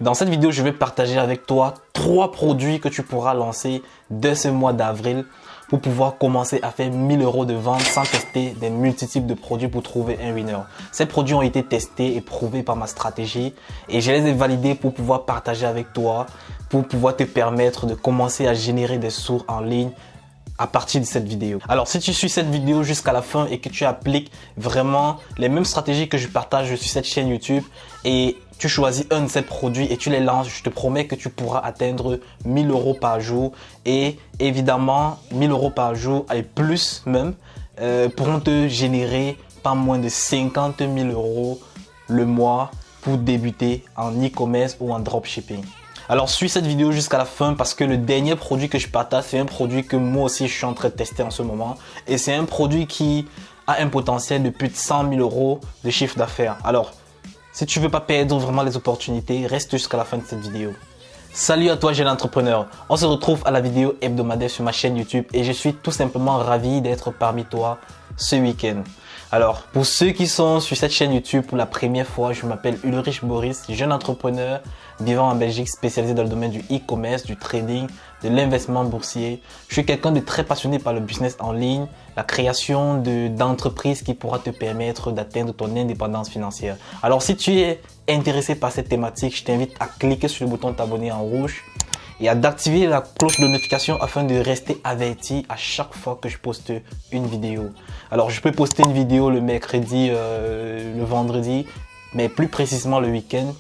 Dans cette vidéo, je vais partager avec toi 3 produits que tu pourras lancer dès ce mois d'avril pour pouvoir commencer à faire 1000 € de vente sans tester des multitudes de produits pour trouver un winner. Ces produits ont été testés et prouvés par ma stratégie et je les ai validés pour pouvoir partager avec toi, pour pouvoir te permettre de commencer à générer des sous en ligne à partir de cette vidéo. Alors si tu suis cette vidéo jusqu'à la fin et que tu appliques vraiment les mêmes stratégies que je partage sur cette chaîne YouTube et tu choisis un de ces produits et tu les lances, je te promets que tu pourras atteindre 1000 € par jour et évidemment 1000 € par jour et plus même pourront te générer pas moins de 50 000 € le mois pour débuter en e-commerce ou en dropshipping. Alors suis cette vidéo jusqu'à la fin parce que le dernier produit que je partage, c'est un produit que moi aussi je suis en train de tester en ce moment. Et c'est un produit qui a un potentiel de plus de 100 000 € de chiffre d'affaires. Alors, si tu veux pas perdre vraiment les opportunités, reste jusqu'à la fin de cette vidéo. Salut à toi jeune entrepreneur, on se retrouve à la vidéo hebdomadaire sur ma chaîne YouTube et je suis tout simplement ravi d'être parmi toi ce week-end. Alors, pour ceux qui sont sur cette chaîne YouTube pour la première fois, je m'appelle Ulrich Boris, jeune entrepreneur vivant en Belgique spécialisé dans le domaine du e-commerce, du trading, de l'investissement boursier. Je suis quelqu'un de très passionné par le business en ligne, la création d'entreprises qui pourra te permettre d'atteindre ton indépendance financière. Alors, si tu es intéressé par cette thématique, je t'invite à cliquer sur le bouton t'abonner en rouge et à d'activer la cloche de notification afin de rester averti à chaque fois que je poste une vidéo. Alors, je peux poster une vidéo le mercredi, le vendredi, mais plus précisément le week-end.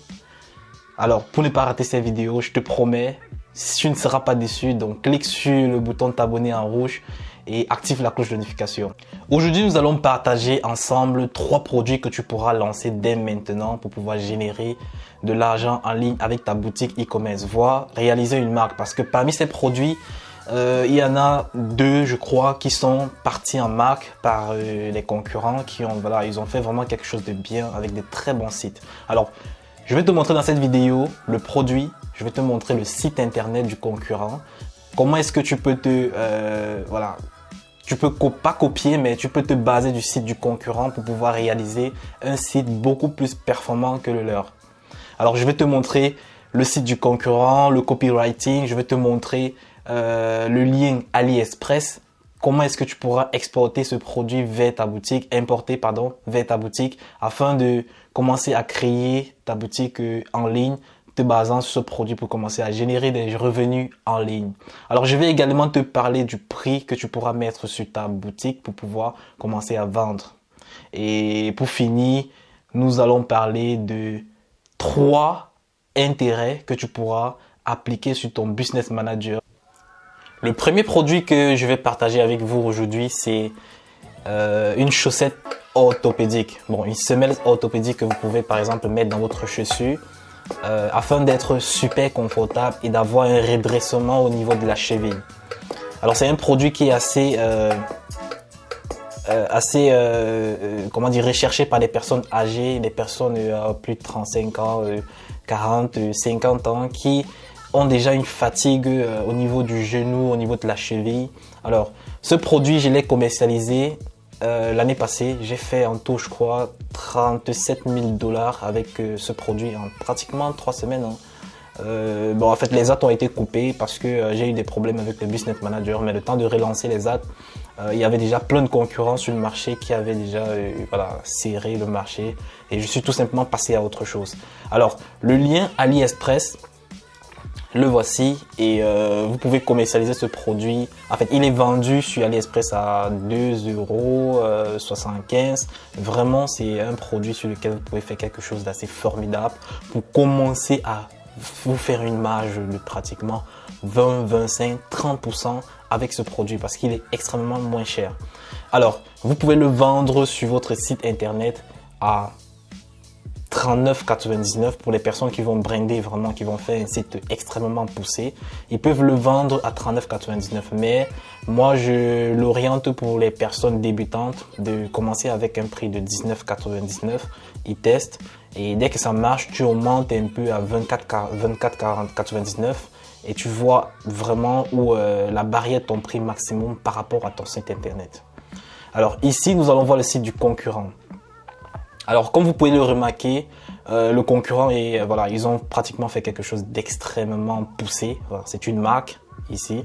Alors, pour ne pas rater ces vidéos, je te promets, tu ne seras pas déçu. Donc, clique sur le bouton t'abonner en rouge et active la cloche de notification. Aujourd'hui, nous allons partager ensemble 3 produits que tu pourras lancer dès maintenant pour pouvoir générer de l'argent en ligne avec ta boutique e-commerce, voire réaliser une marque. Parce que parmi ces produits, il y en a 2, je crois, qui sont partis en marque par les concurrents qui ont, ils ont fait vraiment quelque chose de bien avec des très bons sites. Alors, je vais te montrer dans cette vidéo le produit, je vais te montrer le site internet du concurrent. Comment est-ce que tu peux tu peux pas copier, mais tu peux te baser du site du concurrent pour pouvoir réaliser un site beaucoup plus performant que le leur. Alors, je vais te montrer le site du concurrent, le copywriting, je vais te montrer le lien AliExpress. Comment est-ce que tu pourras exporter ce produit vers ta boutique, vers ta boutique afin de commencer à créer ta boutique en ligne, te basant sur ce produit pour commencer à générer des revenus en ligne. Alors, je vais également te parler du prix que tu pourras mettre sur ta boutique pour pouvoir commencer à vendre. Et pour finir, nous allons parler de 3 intérêts que tu pourras appliquer sur ton business manager. Le premier produit que je vais partager avec vous aujourd'hui, c'est une chaussette orthopédique. Bon, une semelle orthopédique que vous pouvez par exemple mettre dans votre chaussure afin d'être super confortable et d'avoir un redressement au niveau de la cheville. Alors, c'est un produit qui est assez recherché par les personnes âgées, les personnes plus de 35 ans, 40, 50 ans qui ont déjà une fatigue au niveau du genou, au niveau de la cheville. Alors, ce produit, je l'ai commercialisé l'année passée. J'ai fait en tout, je crois, 37 000 $ avec ce produit en pratiquement 3 semaines. Bon, en fait, les ads ont été coupés parce que j'ai eu des problèmes avec le business manager. Mais le temps de relancer les ads, il y avait déjà plein de concurrents sur le marché qui avaient déjà serré le marché. Et je suis tout simplement passé à autre chose. Alors, le lien AliExpress, le voici et vous pouvez commercialiser ce produit. En fait, il est vendu sur AliExpress à 2,75 €. Vraiment, c'est un produit sur lequel vous pouvez faire quelque chose d'assez formidable pour commencer à vous faire une marge de pratiquement 20, 25, 30% avec ce produit parce qu'il est extrêmement moins cher. Alors, vous pouvez le vendre sur votre site internet à 39,99 € pour les personnes qui vont brander vraiment, qui vont faire un site extrêmement poussé. Ils peuvent le vendre à 39,99 €, mais moi je l'oriente pour les personnes débutantes de commencer avec un prix de 19,99 €. Ils testent et dès que ça marche, tu augmentes un peu à 24,99 € et tu vois vraiment où la barrière de ton prix maximum par rapport à ton site internet. Alors ici, nous allons voir le site du concurrent. Alors, comme vous pouvez le remarquer, Le concurrent est, voilà, ils ont pratiquement fait quelque chose d'extrêmement poussé. Voilà, c'est une marque ici.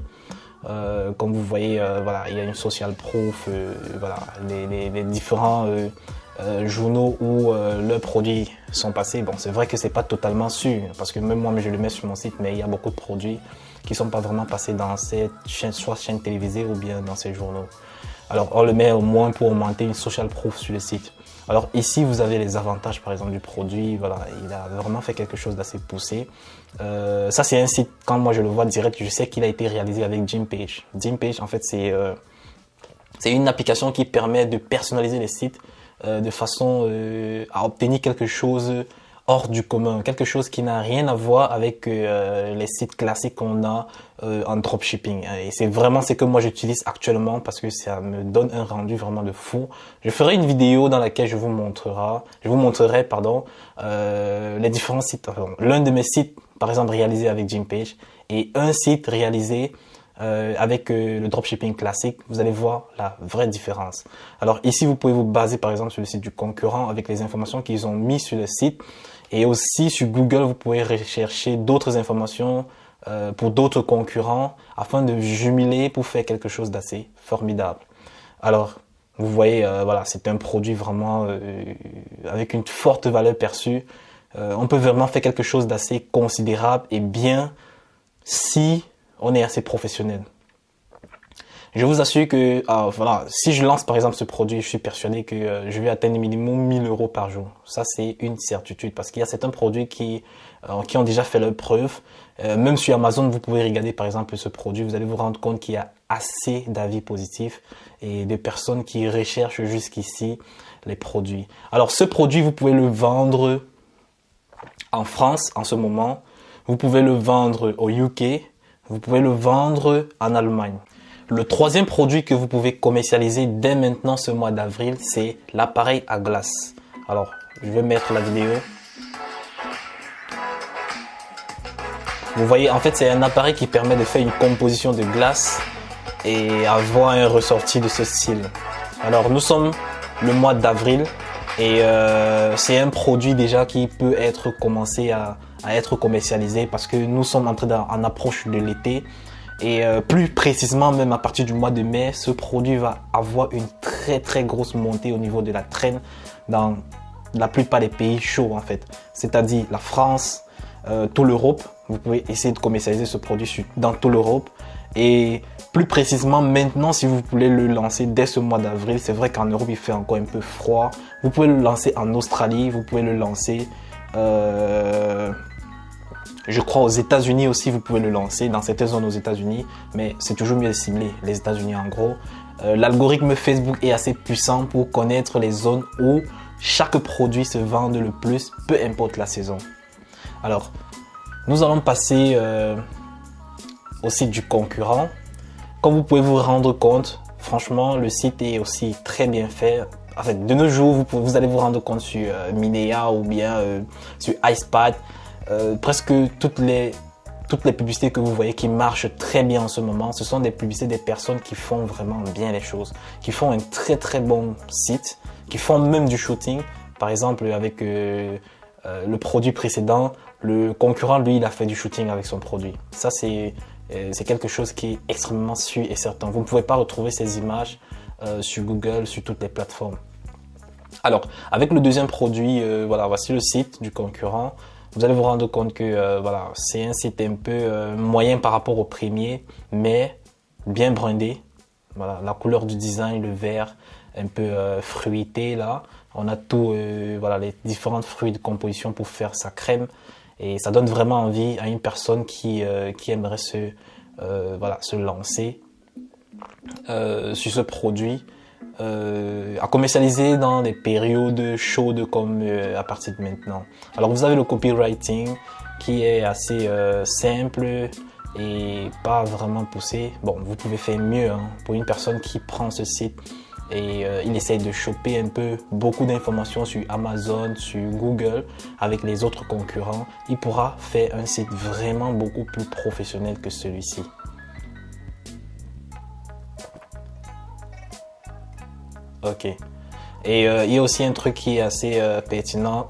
Comme vous voyez, voilà, il y a une social proof, voilà, les différents journaux où leurs produits sont passés. Bon, c'est vrai que c'est pas totalement sûr, parce que même moi, je le mets sur mon site, mais il y a beaucoup de produits qui sont pas vraiment passés dans cette chaîne, soit chaîne télévisée ou bien dans ces journaux. Alors, on le met au moins pour augmenter une social proof sur le site. Alors ici, vous avez les avantages, par exemple, du produit. Voilà, il a vraiment fait quelque chose d'assez poussé. Ça, c'est un site, quand moi je le vois direct, je sais qu'il a été réalisé avec Gympage. Gympage, en fait, c'est une application qui permet de personnaliser les sites de façon à obtenir quelque chose hors du commun, quelque chose qui n'a rien à voir avec les sites classiques qu'on a en dropshipping. Et c'est vraiment ce que moi j'utilise actuellement parce que ça me donne un rendu vraiment de fou. Je ferai une vidéo dans laquelle je vous montrerai, les différents sites. Enfin, l'un de mes sites, par exemple, réalisé avec Gympage et un site réalisé avec le dropshipping classique, vous allez voir la vraie différence. Alors ici, vous pouvez vous baser par exemple sur le site du concurrent avec les informations qu'ils ont mis sur le site. Et aussi sur Google, vous pouvez rechercher d'autres informations pour d'autres concurrents afin de jumeler pour faire quelque chose d'assez formidable. Alors, vous voyez, voilà, c'est un produit vraiment avec une forte valeur perçue. On peut vraiment faire quelque chose d'assez considérable et bien si on est assez professionnel. Je vous assure que voilà, si je lance par exemple ce produit, je suis persuadé que je vais atteindre minimum 1000 € par jour. Ça, c'est une certitude parce qu'il y a certains produits qui ont déjà fait leur preuve. Même sur Amazon, vous pouvez regarder par exemple ce produit. Vous allez vous rendre compte qu'il y a assez d'avis positifs et de personnes qui recherchent jusqu'ici les produits. Alors, ce produit, vous pouvez le vendre en France en ce moment. Vous pouvez le vendre au UK. Vous pouvez le vendre en Allemagne. Le troisième produit que vous pouvez commercialiser dès maintenant ce mois d'avril, c'est l'appareil à glace. Alors, je vais mettre la vidéo. Vous voyez, en fait, c'est un appareil qui permet de faire une composition de glace et avoir un ressorti de ce style. Alors, nous sommes le mois d'avril et c'est un produit déjà qui peut être commencé à être commercialisé parce que nous sommes en approche de l'été. Et plus précisément, même à partir du mois de mai, ce produit va avoir une très grosse montée au niveau de la traîne dans la plupart des pays chauds en fait. C'est-à-dire la France, toute l'Europe. Vous pouvez essayer de commercialiser ce produit dans toute l'Europe. Et plus précisément maintenant, si vous voulez le lancer dès ce mois d'avril, c'est vrai qu'en Europe il fait encore un peu froid. Vous pouvez le lancer en Australie, vous pouvez le lancer... je crois aux États-Unis aussi, vous pouvez le lancer dans certaines zones aux États-Unis, mais c'est toujours mieux de cibler les États-Unis en gros. L'algorithme Facebook est assez puissant pour connaître les zones où chaque produit se vend le plus, peu importe la saison. Alors, nous allons passer au site du concurrent. Comme vous pouvez vous rendre compte, franchement, le site est aussi très bien fait. En fait, de nos jours, vous allez vous rendre compte sur Minea ou bien sur Icepad. Presque toutes les publicités que vous voyez qui marchent très bien en ce moment, ce sont des publicités des personnes qui font vraiment bien les choses, qui font un très bon site, qui font même du shooting. Par exemple, avec le produit précédent, le concurrent, lui, il a fait du shooting avec son produit. Ça, c'est quelque chose qui est extrêmement sûr et certain. Vous ne pouvez pas retrouver ces images sur Google, sur toutes les plateformes. Alors, avec le deuxième produit, voilà, voici le site du concurrent. Vous allez vous rendre compte que voilà, c'est un site un peu moyen par rapport au premier, mais bien brandé. Voilà, la couleur du design, le vert, un peu fruité là. On a tout, voilà, les différentes fruits de composition pour faire sa crème. Et ça donne vraiment envie à une personne qui aimerait voilà, se lancer sur ce produit. À commercialiser dans des périodes chaudes comme à partir de maintenant. Alors vous avez le copywriting qui est assez simple et pas vraiment poussé. Bon, vous pouvez faire mieux hein, pour une personne qui prend ce site et il essaye de choper un peu beaucoup d'informations sur Amazon, sur Google avec les autres concurrents. Il pourra faire un site vraiment beaucoup plus professionnel que celui-ci. Ok. Et il y a aussi un truc qui est assez pertinent.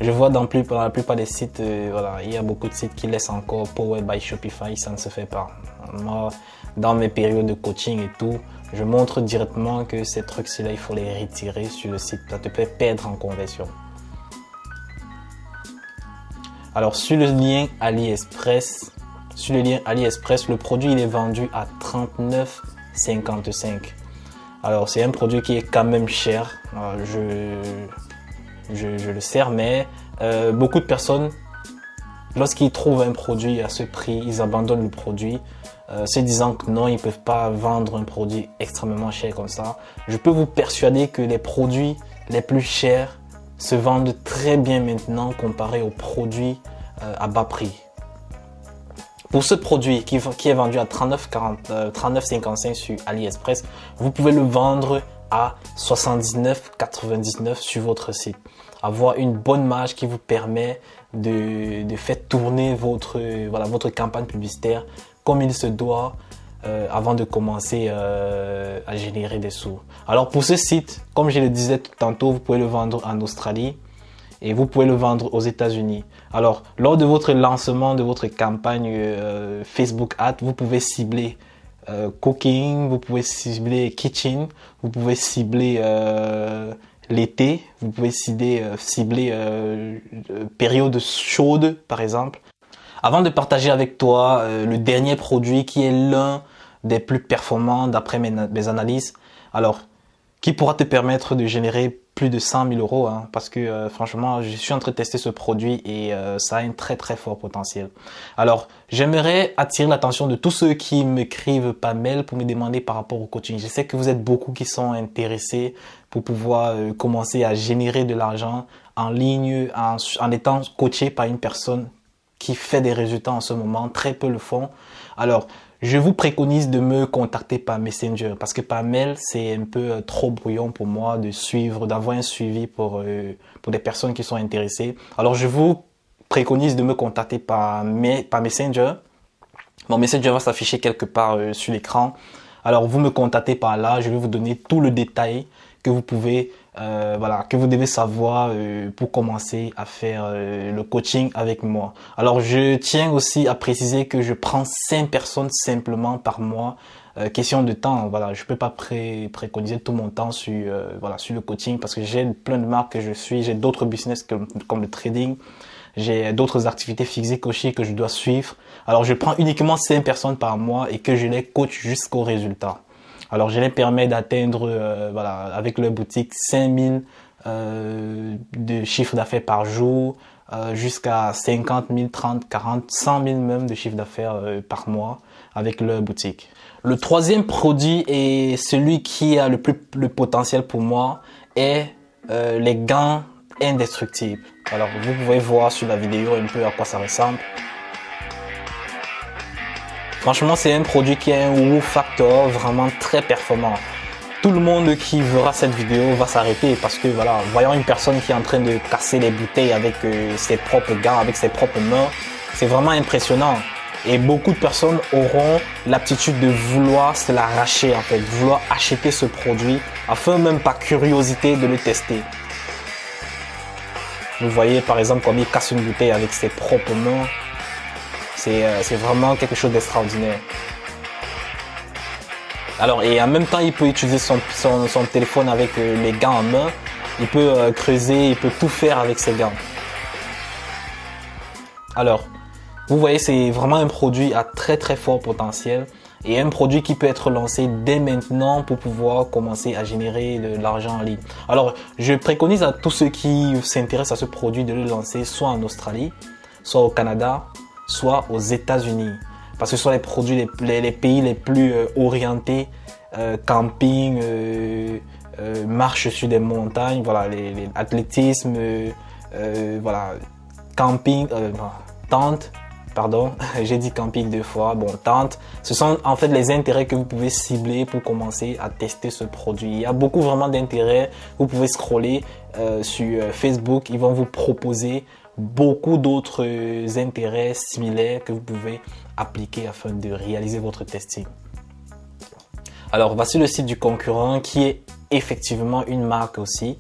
Je vois dans la plupart des sites, voilà, il y a beaucoup de sites qui laissent encore Powered by Shopify, ça ne se fait pas. Moi, dans mes périodes de coaching et tout, je montre directement que ces trucs-ci là, il faut les retirer sur le site. Ça te fait perdre en conversion. Alors sur le lien AliExpress, le produit il est vendu à 39,55. Alors c'est un produit qui est quand même cher. Je le sais, mais beaucoup de personnes, lorsqu'ils trouvent un produit à ce prix, ils abandonnent le produit, se disant que non, ils ne peuvent pas vendre un produit extrêmement cher comme ça. Je peux vous persuader que les produits les plus chers se vendent très bien maintenant comparé aux produits à bas prix. Pour ce produit qui est vendu à 39,55 sur AliExpress, vous pouvez le vendre à 79,99 sur votre site. Avoir une bonne marge qui vous permet de faire tourner votre campagne publicitaire comme il se doit avant de commencer à générer des sous. Alors pour ce site, comme je le disais tantôt, vous pouvez le vendre en Australie et vous pouvez le vendre aux États-Unis. Alors lors de votre lancement de votre campagne Facebook Ads, vous pouvez cibler cooking, vous pouvez cibler kitchen, vous pouvez cibler l'été, vous pouvez cibler période chaude par exemple. Avant de partager avec toi le dernier produit qui est l'un des plus performants d'après mes analyses, alors qui pourra te permettre de générer plus de 100 000 euros, hein, parce que franchement, je suis en train de tester ce produit et ça a un très très fort potentiel. Alors, j'aimerais attirer l'attention de tous ceux qui m'écrivent par mail pour me demander par rapport au coaching. Je sais que vous êtes beaucoup qui sont intéressés pour pouvoir commencer à générer de l'argent en ligne, en étant coaché par une personne qui fait des résultats en ce moment. Très peu le font. Alors, je vous préconise de me contacter par Messenger parce que par mail, c'est un peu trop brouillon pour moi d'avoir un suivi pour des personnes qui sont intéressées. Alors, je vous préconise de me contacter par Messenger. Mon Messenger va s'afficher quelque part sur l'écran. Alors, vous me contactez par là. Je vais vous donner tout le détail que vous pouvez que vous devez savoir pour commencer à faire le coaching avec moi. Alors, je tiens aussi à préciser que je prends 5 personnes simplement par mois. Question de temps, voilà, je peux pas préconiser tout mon temps sur le coaching parce que j'ai plein de marques que je suis, j'ai d'autres business comme le trading, j'ai d'autres activités physiques aussi que je dois suivre. Alors, je prends uniquement 5 personnes par mois et que je les coach jusqu'au résultat. Alors, je les permets d'atteindre, avec leur boutique, 5 000 de chiffre d'affaires par jour, jusqu'à 50 000, 30, 40, 100 000 même de chiffre d'affaires par mois avec leur boutique. Le troisième produit et celui qui a le potentiel pour moi est les gants indestructibles. Alors, vous pouvez voir sur la vidéo un peu à quoi ça ressemble. Franchement, c'est un produit qui a un wow factor vraiment très performant. Tout le monde qui verra cette vidéo va s'arrêter parce que voilà, voyant une personne qui est en train de casser les bouteilles avec ses propres gants, avec ses propres mains, c'est vraiment impressionnant. Et beaucoup de personnes auront l'aptitude de vouloir se l'arracher en fait, vouloir acheter ce produit afin même par curiosité de le tester. Vous voyez par exemple comme il casse une bouteille avec ses propres mains. C'est vraiment quelque chose d'extraordinaire. Alors, et en même temps, il peut utiliser son téléphone avec les gants en main. Il peut creuser, il peut tout faire avec ses gants. Alors, vous voyez, c'est vraiment un produit à très très fort potentiel et un produit qui peut être lancé dès maintenant pour pouvoir commencer à générer de l'argent en ligne. Alors, je préconise à tous ceux qui s'intéressent à ce produit de le lancer soit en Australie, soit au Canada, soit aux États-Unis, parce que ce sont les produits les pays les plus orientés, camping, marche sur des montagnes, voilà, les athlétisme, camping, tente, pardon, j'ai dit camping 2 fois, bon, tente. Ce sont en fait les intérêts que vous pouvez cibler pour commencer à tester ce produit. Il y a beaucoup vraiment d'intérêts. Vous pouvez scroller sur Facebook, ils vont vous proposer beaucoup d'autres intérêts similaires que vous pouvez appliquer afin de réaliser votre testing. Alors, voici le site du concurrent qui est effectivement une marque aussi.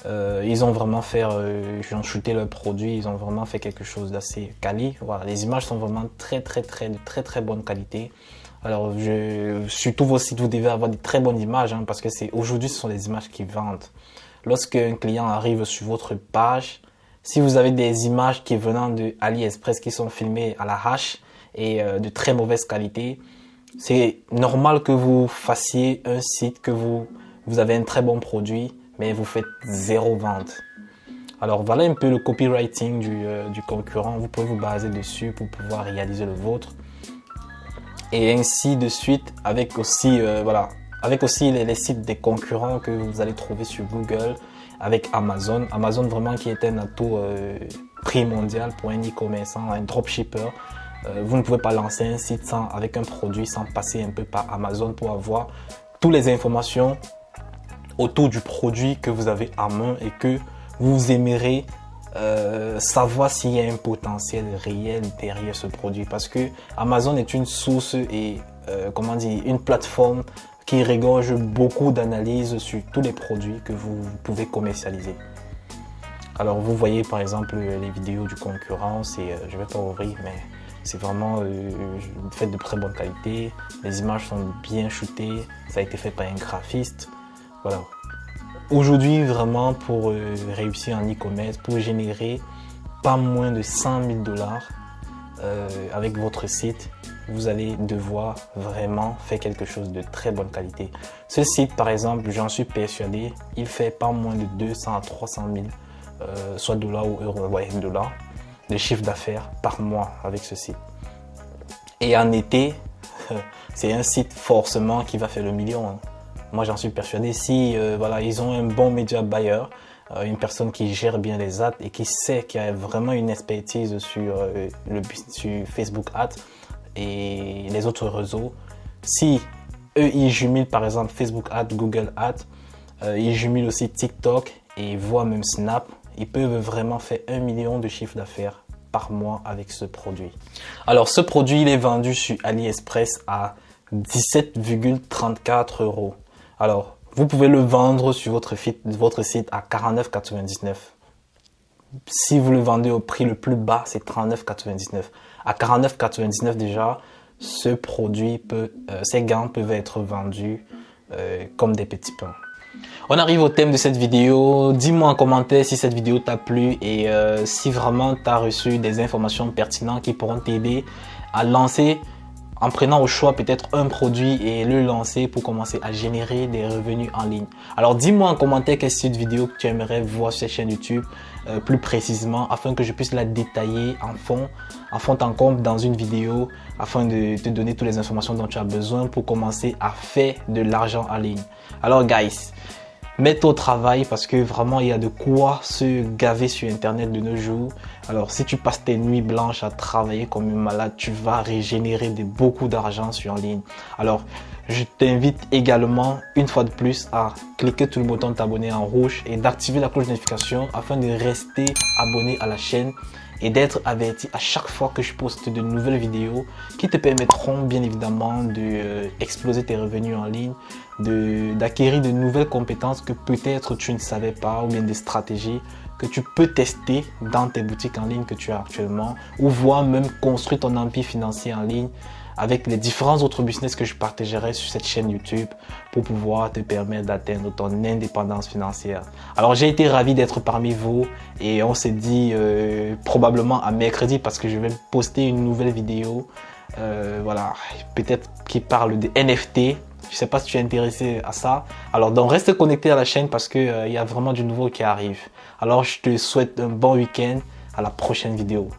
Ils ont vraiment fait, ils ont shooté leur produit, ils ont vraiment fait quelque chose d'assez quali. Voilà, les images sont vraiment de très bonne qualité. Alors, surtout vos sites, vous devez avoir des très bonnes images, hein, parce que aujourd'hui, ce sont les images qui vendent. Lorsqu'un client arrive sur votre page, si vous avez des images qui venant de AliExpress qui sont filmées à la hache et de très mauvaise qualité, c'est normal que vous fassiez un site, que vous avez un très bon produit, mais vous faites zéro vente. Alors voilà un peu le copywriting du concurrent. Vous pouvez vous baser dessus pour pouvoir réaliser le vôtre. Et ainsi de suite avec aussi, les sites des concurrents que vous allez trouver sur Google, avec Amazon. Amazon vraiment qui est un atout primordial pour un e-commerçant, un dropshipper. Vous ne pouvez pas lancer un site avec un produit sans passer un peu par Amazon pour avoir toutes les informations autour du produit que vous avez à main et que vous aimerez savoir s'il y a un potentiel réel derrière ce produit. Parce que Amazon est une source et une plateforme qui regorge beaucoup d'analyses sur tous les produits que vous pouvez commercialiser. Alors vous voyez par exemple les vidéos du concurrent, je ne vais pas ouvrir, mais c'est vraiment fait de très bonne qualité. Les images sont bien shootées, ça a été fait par un graphiste. Voilà. Aujourd'hui, vraiment, pour réussir en e-commerce, pour générer pas moins de 100 000 $ avec votre site, vous allez devoir vraiment faire quelque chose de très bonne qualité. Ce site, par exemple, j'en suis persuadé, il fait pas moins de 200 à 300 000, soit dollars ou euros, dollars, de chiffre d'affaires par mois avec ce site. Et en été, c'est un site forcément qui va faire le million, hein. Moi, j'en suis persuadé. Si ils ont un bon media buyer, une personne qui gère bien les ads et qui sait qu'il y a vraiment une expertise sur Facebook Ads et les autres réseaux. Si eux, ils jumelent par exemple Facebook Ads, Google Ads, ils jumelent aussi TikTok et voire même Snap, ils peuvent vraiment faire 1 million de chiffre d'affaires par mois avec ce produit. Alors, ce produit, il est vendu sur AliExpress à 17,34 €. Alors, vous pouvez le vendre sur votre site à 49,99 €. Si vous le vendez au prix le plus bas, c'est 39,99 €. À 49,99 € déjà, ces gants peuvent être vendus comme des petits pains. On arrive au thème de cette vidéo. Dis-moi en commentaire si cette vidéo t'a plu et si vraiment tu as reçu des informations pertinentes qui pourront t'aider à lancer en prenant au choix peut-être un produit et le lancer pour commencer à générer des revenus en ligne. Alors dis-moi en commentaire quelle suite de vidéo que tu aimerais voir sur cette chaîne YouTube plus précisément afin que je puisse la détailler en fond en comble dans une vidéo afin de te donner toutes les informations dont tu as besoin pour commencer à faire de l'argent en ligne. Alors guys, mets-toi au travail parce que vraiment il y a de quoi se gaver sur internet de nos jours. Alors si tu passes tes nuits blanches à travailler comme un malade, tu vas régénérer beaucoup d'argent sur en ligne. Alors je t'invite également une fois de plus à cliquer sur le bouton t'abonner en rouge et d'activer la cloche de notification afin de rester abonné à la chaîne et d'être averti à chaque fois que je poste de nouvelles vidéos qui te permettront bien évidemment d'exploser tes revenus en ligne, d'acquérir de nouvelles compétences que peut-être tu ne savais pas ou bien des stratégies que tu peux tester dans tes boutiques en ligne que tu as actuellement ou voire même construire ton empire financier en ligne avec les différents autres business que je partagerai sur cette chaîne YouTube pour pouvoir te permettre d'atteindre ton indépendance financière. Alors j'ai été ravi d'être parmi vous et on s'est dit probablement à mercredi parce que je vais poster une nouvelle vidéo peut-être qui parle de NFT. Je ne sais pas si tu es intéressé à ça. Alors donc reste connecté à la chaîne parce que il y a vraiment du nouveau qui arrive. Alors je te souhaite un bon week-end. À la prochaine vidéo.